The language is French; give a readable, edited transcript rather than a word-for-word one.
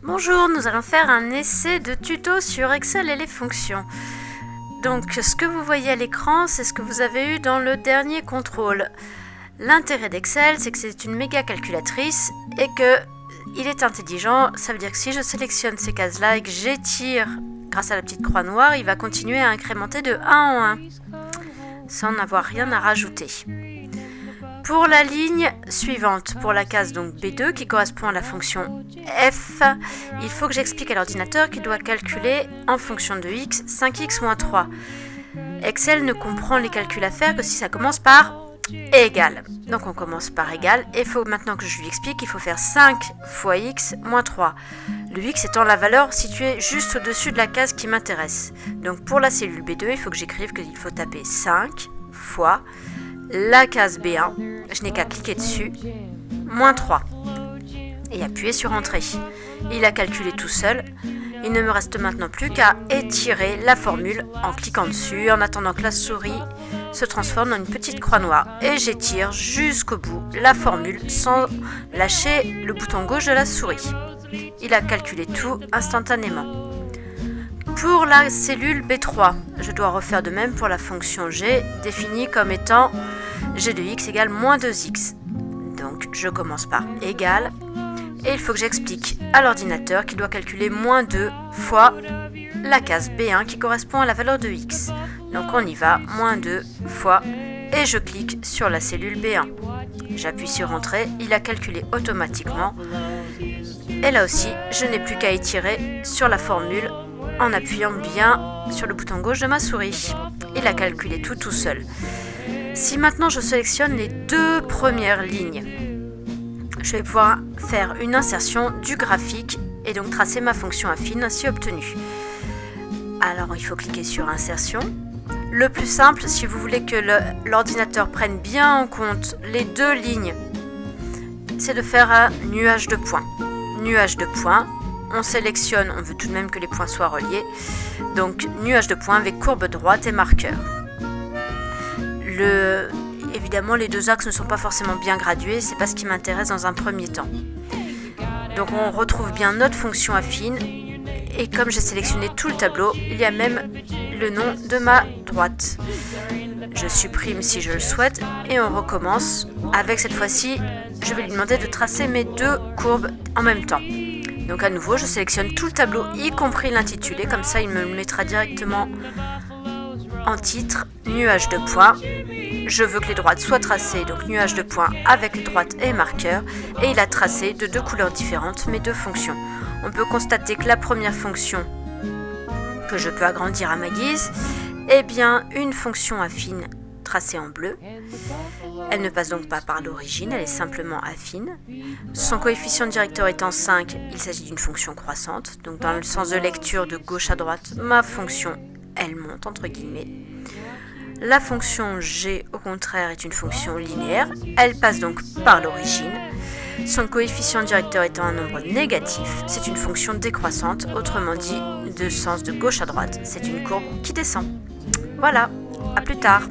Bonjour, nous allons faire un essai de tuto sur Excel et les fonctions. Donc ce que vous voyez à l'écran, c'est ce que vous avez eu dans le dernier contrôle. L'intérêt d'Excel, c'est que c'est une méga calculatrice et qu'il est intelligent. Ça veut dire que si je sélectionne ces cases-là et que j'étire grâce à la petite croix noire, il va continuer à incrémenter de 1 en 1, sans n'avoir rien à rajouter. Pour la ligne suivante, pour la case donc B2 qui correspond à la fonction f, il faut que j'explique à l'ordinateur qu'il doit calculer en fonction de x 5x moins 3. Excel ne comprend les calculs à faire que si ça commence par égal. Donc on commence par égal et il faut maintenant que je lui explique qu'il faut faire 5 fois x moins 3. Le x étant la valeur située juste au-dessus de la case qui m'intéresse. Donc pour la cellule B2, il faut que j'écrive qu'il faut taper 5 fois la case B1, je n'ai qu'à cliquer dessus, moins 3, et appuyer sur Entrée. Il a calculé tout seul, il ne me reste maintenant plus qu'à étirer la formule en cliquant dessus, en attendant que la souris se transforme en une petite croix noire. Et j'étire jusqu'au bout la formule sans lâcher le bouton gauche de la souris. Il a calculé tout instantanément. Pour la cellule B3, je dois refaire de même pour la fonction g, définie comme étant g de x égale moins 2x. Donc je commence par égal, et il faut que j'explique à l'ordinateur qu'il doit calculer moins 2 fois la case B1 qui correspond à la valeur de x. Donc on y va, moins 2 fois, et je clique sur la cellule B1. J'appuie sur Entrée, il a calculé automatiquement, et là aussi, je n'ai plus qu'à étirer sur la formule en appuyant bien sur le bouton gauche de ma souris. Il a calculé tout seul. Si maintenant je sélectionne les deux premières lignes, je vais pouvoir faire une insertion du graphique et donc tracer ma fonction affine ainsi obtenue. Alors il faut cliquer sur Insertion. Le plus simple, si vous voulez que l'ordinateur prenne bien en compte les deux lignes, c'est de faire un nuage de points. Nuage de points. On sélectionne, on veut tout de même que les points soient reliés, donc nuage de points avec courbe droite et marqueur. Évidemment, les deux axes ne sont pas forcément bien gradués, c'est pas ce qui m'intéresse dans un premier temps. Donc on retrouve bien notre fonction affine, et comme j'ai sélectionné tout le tableau, il y a même le nom de ma droite. Je supprime si je le souhaite, et on recommence avec cette fois-ci, je vais lui demander de tracer mes deux courbes en même temps. Donc à nouveau, je sélectionne tout le tableau, y compris l'intitulé, comme ça il me le mettra directement en titre, nuage de points. Je veux que les droites soient tracées, donc nuage de points avec les droites et marqueurs, et il a tracé de deux couleurs différentes mes deux fonctions. On peut constater que la première fonction, que je peux agrandir à ma guise, est bien une fonction affine tracée en bleu. Elle ne passe donc pas par l'origine, elle est simplement affine. Son coefficient directeur étant 5, il s'agit d'une fonction croissante. Donc dans le sens de lecture de gauche à droite, ma fonction, elle monte entre guillemets. La fonction g, au contraire, est une fonction linéaire. Elle passe donc par l'origine. Son coefficient directeur étant un nombre négatif, c'est une fonction décroissante. Autrement dit, de sens de gauche à droite, c'est une courbe qui descend. Voilà, à plus tard.